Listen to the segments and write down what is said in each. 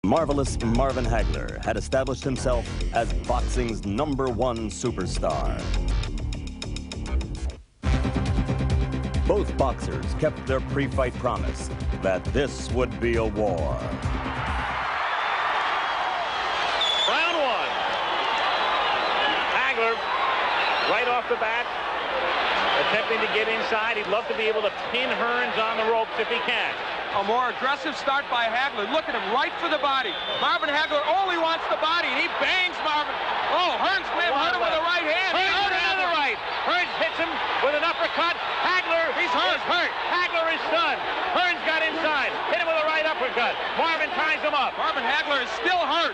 Marvelous Marvin Hagler had established himself as boxing's #1 superstar. Both boxers kept their pre-fight promise that this would be a war. Round one. Hagler, right off the bat, attempting to get inside. He'd love to be able to pin Hearns on the ropes if he can. A more aggressive start by Hagler. Look at him, right for the body. Marvin Hagler only wants the body, and he bangs Marvin. Oh, Hearns may have hurt him with the right hand. Hearns with another right. Hearns hits him with an uppercut. Hagler is hurt. Hagler is stunned. Hearns got inside. Hit him with a right uppercut. Marvin ties him up. Marvin Hagler is still hurt.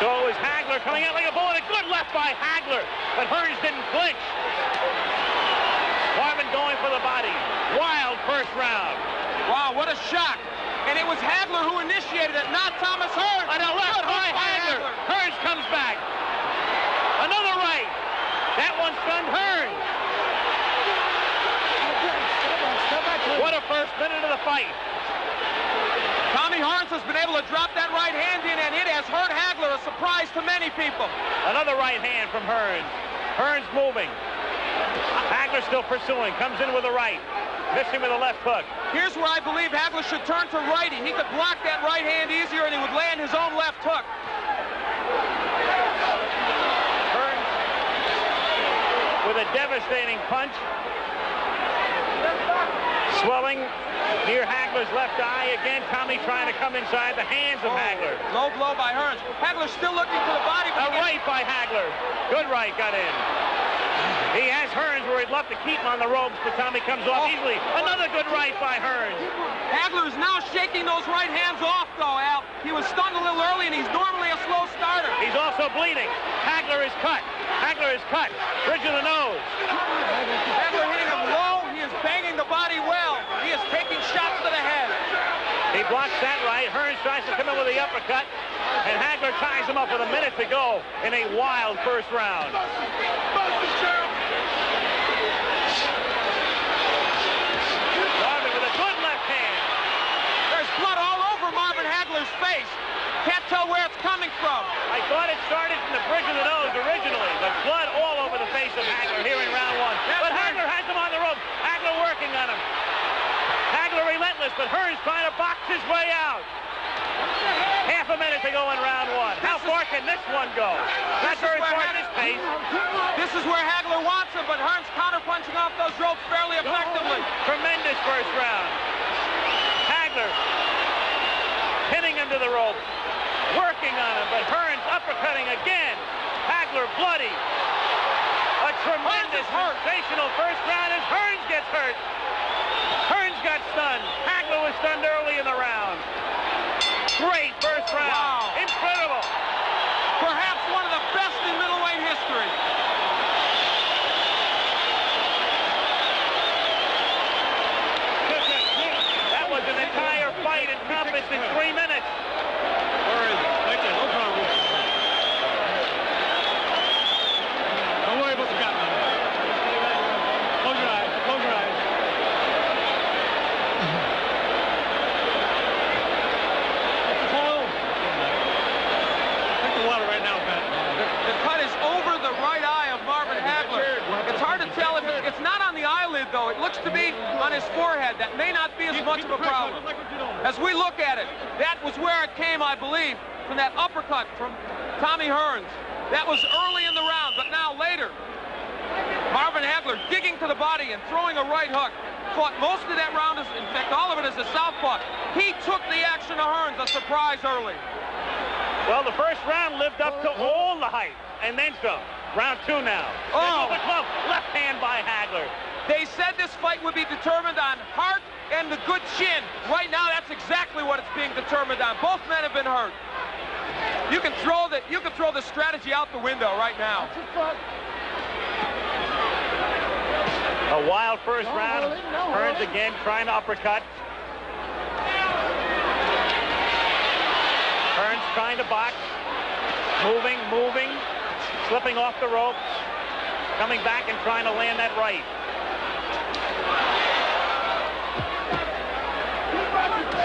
So it was Hagler coming out like a bullet. A good left by Hagler, but Hearns didn't flinch. Marvin going for the body. Wild first round. Wow, what a shock. And it was Hagler who initiated it, not Thomas Hearns. And a left by Hagler. Hearns comes back. Another right. That one stunned Hearns. What a first minute of the fight. Tommy Hearns has been able to drop that right hand in, and it has hurt Hagler, a surprise to many people. Another right hand from Hearns. Hearns moving. Hagler still pursuing. Comes in with a right. Missing with a left hook. Here's where I believe Hagler should turn to righty. He could block that right hand easier, and he would land his own left hook. Hearns with a devastating punch. Swelling near Hagler's left eye. Again, Tommy trying to come inside the hands of Hagler. Low blow by Hearns. Hagler still looking for the body. A right by Hagler. Good right got in. He has Hearns where he'd love to keep him on the ropes, but Tommy comes off easily. Another good right by Hearns. Hagler is now shaking those right hands off, though, Al. He was stunned a little early, and he's normally a slow starter. He's also bleeding. Hagler is cut. Hagler is cut. Bridge of the nose. Hagler hitting him low. He is banging the body well. He is taking shots to the head. He blocks that right. Hearns tries to come in with the uppercut, and Hagler ties him up with a minute to go in a wild first round. Marvin with a good left hand. There's blood all over Marvin Hagler's face. Can't tell where it's coming from. I thought it started from the bridge of the nose originally, but blood all over the face of Hagler here in round one. But Hagler has him on the ropes. Hagler working on him. Hagler relentless, but Hearns trying to box his way out. Half a minute to go in round one. How far can this one go? Not very far at this pace. This is where Hagler wants him, but Hearns counterpunching off those ropes fairly effectively. Tremendous first round. Hagler pinning him to the ropes. Working on him, but Hearns uppercutting again. Hagler bloody. A tremendous, sensational first round as Hearns gets hurt. Hearns got stunned. Hagler was stunned early in the round. Great first round. Wow. Incredible. Perhaps one of the best in middleweight history. That was an entire fight encompassed in 3 minutes. Where is it? Right there. No problem. Don't worry about the gun. Close your eyes. Close your eyes. Take the water right now, Pat. The cut is over the right eye of Marvin Hagler. It's hard to tell if it's not on the eyelid, though. It looks to be on his forehead. That may not be as much of a problem. As we look at it, that was where it came, I believe, from that uppercut from Tommy Hearns. That was early in the round, but now later, Marvin Hagler digging to the body and throwing a right hook. Fought most of that round, in fact, all of it as a southpaw. He took the action of Hearns, a surprise early. Well, the first round lived up to all the hype, and then some. Round two now. Oh. The club, left hand by Hagler. They said this fight would be determined on heart and the good chin. Right now, that's exactly what it's being determined on. Both men have been hurt. You can throw the strategy out the window right now. A wild first round. Hearns again trying to uppercut. Hearns trying to box. Moving, slipping off the ropes. Coming back and trying to land that right.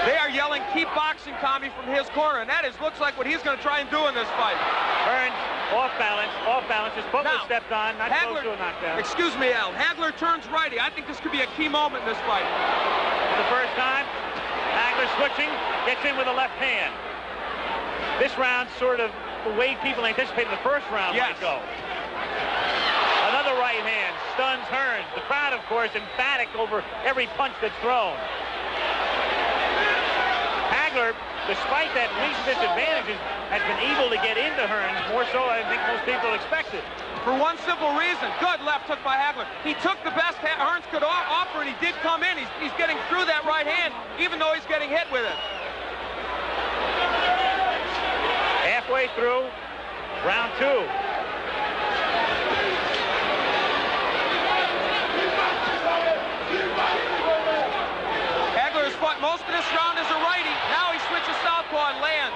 They are yelling keep boxing Tommy from his corner, and that looks like what he's going to try and do in this fight. Hearns off balance, his foot was stepped on, not close to a knockdown. Excuse me, Al. Hagler turns righty. I think this could be a key moment in this fight. For the first time, Hagler switching, gets in with a left hand. This round sort of the way people anticipated the first round might go. Another right hand stuns Hearns. The crowd, of course, emphatic over every punch that's thrown. Hagler, despite that recent disadvantages, has been able to get into Hearns more so I think most people expected. For one simple reason, good left hook by Hagler. He took the best Hearns could offer, and he did come in. He's getting through that right hand, even though he's getting hit with it. Halfway through round 2. Hagler has fought most of this round as a righty. Now he switches southpaw and lands.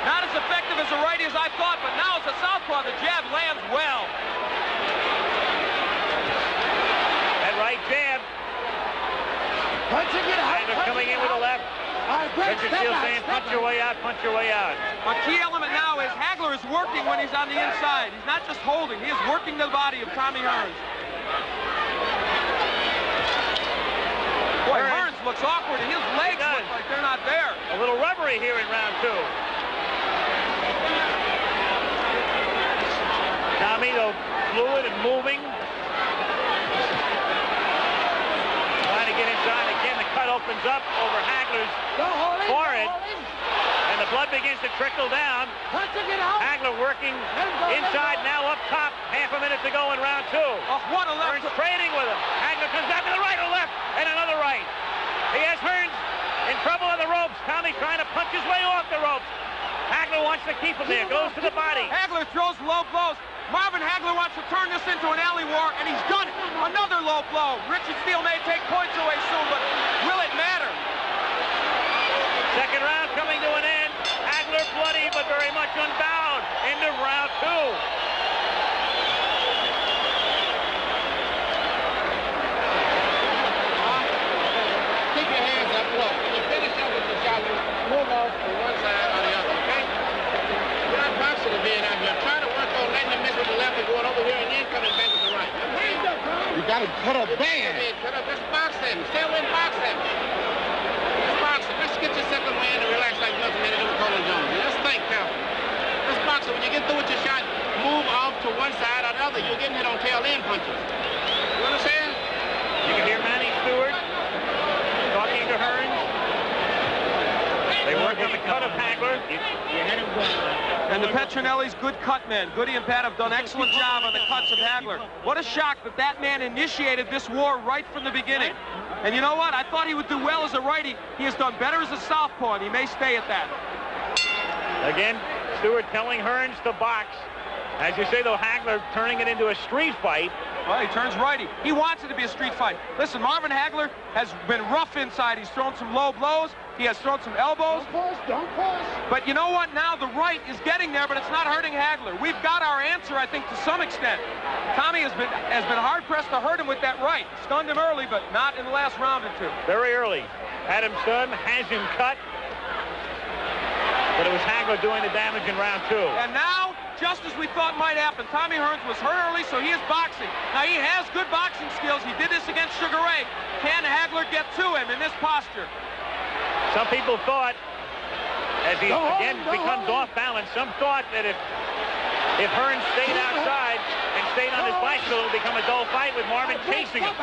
Not as effective as a righty as I thought, but now as a southpaw, the jab lands well. That right jab. Punching it out. Hagler coming in with a left. Richard Steele saying, punch your way out, punch your way out. A key element now is Hagler is working when he's on the inside. He's not just holding. He is working the body of Tommy Hearns. Boy, Hearns looks awkward, and his legs look like they're not there. A little rubbery here in round 2. Tommy, though, fluid and moving. Trying to get inside. Again, the cut opens up over Hagler's forehead. And the blood begins to trickle down. Hagler working inside, now up top. Half a minute to go in round 2. What a left. Hearns trading with him. Hagler comes back to the right or left, and another right. He has Hearns in trouble on the ropes. Tommy trying to punch his way off the ropes. Hagler wants to keep him there. Goes to the body. Hagler throws low blows. Marvin Hagler wants to turn this into an alley war, and he's done it. Another low blow. Richard Steele may take points away soon, but will it matter? Second round coming to an end. Hagler bloody, but very much unbound. Into round 2. Keep your hands up low. When you finish up with the shot, move off to one side or the other, okay? You're not boxing to being out here. Try to work on letting them miss with the left and going over here and then coming back with the right. You got to cut up bad. Cut up. Just box him. Stay away and box him. Just box him. Just get your second wind and relax like nothing had to do with Colin Jones. Just think careful. Just box him. When you get through with your shot, move off to one side or the other. You're getting hit on tail end punches. You understand? You can hear Manny Stewart talking to Hearns. They work on the cut of Hagler. And the Petronelli's good cut men. Goody and Pat have done an excellent job on the cuts of Hagler. What a shock that that man initiated this war right from the beginning. And you know what? I thought he would do well as a righty. He has done better as a southpaw, and he may stay at that. Again, Stewart telling Hearns to box. As you say, though, Hagler turning it into a street fight. Well, he turns righty. He wants it to be a street fight. Listen, Marvin Hagler has been rough inside. He's thrown some low blows. He has thrown some elbows. Don't push. But you know what? Now the right is getting there, but it's not hurting Hagler. We've got our answer, I think, to some extent. Tommy has been hard-pressed to hurt him with that right. Stunned him early, but not in the last round or two. Very early. Had him stunned, has him cut. But it was Hagler doing the damage in round 2. And now, just as we thought might happen, Tommy Hearns was hurt early, so he is boxing. Now, he has good boxing skills. He did this against Sugar Ray. Can Hagler get to him in this posture? Some people thought, as he again becomes off balance, some thought that if Hearns stayed outside and stayed on his bicycle, it would become a dull fight with Marvin chasing him.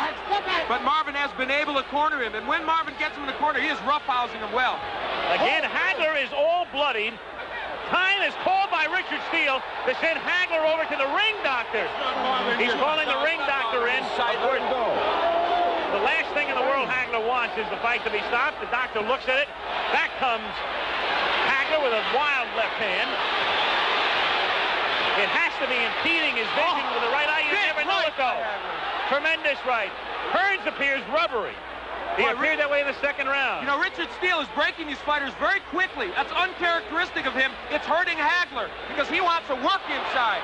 But Marvin has been able to corner him, and when Marvin gets him in the corner, he is roughhousing him well. Again, Hagler is all bloodied. Time is called by Richard Steele to send Hagler over to the ring doctor. He's calling the ring doctor in. The last thing in the world Hagler wants is the fight to be stopped. The doctor looks at it. Back comes Hagler with a wild left hand. It has to be impeding his vision with the right eye. You never know it, though. Tremendous right. Hearns appears rubbery. He appeared that way in the second round. You know, Richard Steele is breaking these fighters very quickly. That's uncharacteristic of him. It's hurting Hagler because he wants to work inside.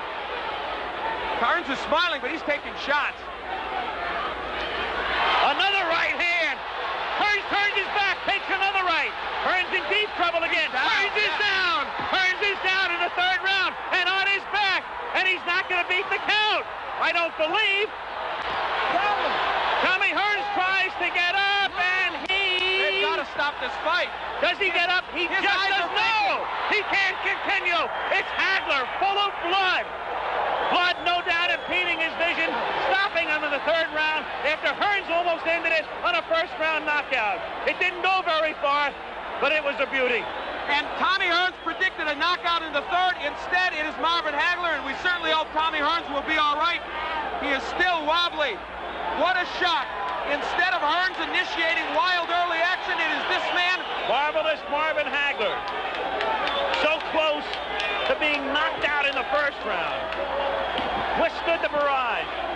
Hearns is smiling, but he's taking shots. Another right hand. Hearns turns his back, takes another right. right. Hearns in deep trouble again. Hearns is down. Hearns is down in the third round and on his back. And he's not going to beat the count. I don't believe. Tommy Hearns tries to get up, and They've got to stop this fight. Does he get up? He just doesn't know. He can't continue. It's Hagler, full of blood. Blood, no doubt, impeding his vision, stopping him in the third round after Hearns almost ended it on a first-round knockout. It didn't go very far, but it was a beauty. And Tommy Hearns predicted a knockout in the third. Instead, it is Marvin Hagler, and we certainly hope Tommy Hearns will be all right. He is still wobbly. What a shot. Instead of Hearns initiating wild early action, it is this man. Marvelous Marvin Hagler. So close to being knocked out in the first round. Withstood the barrage.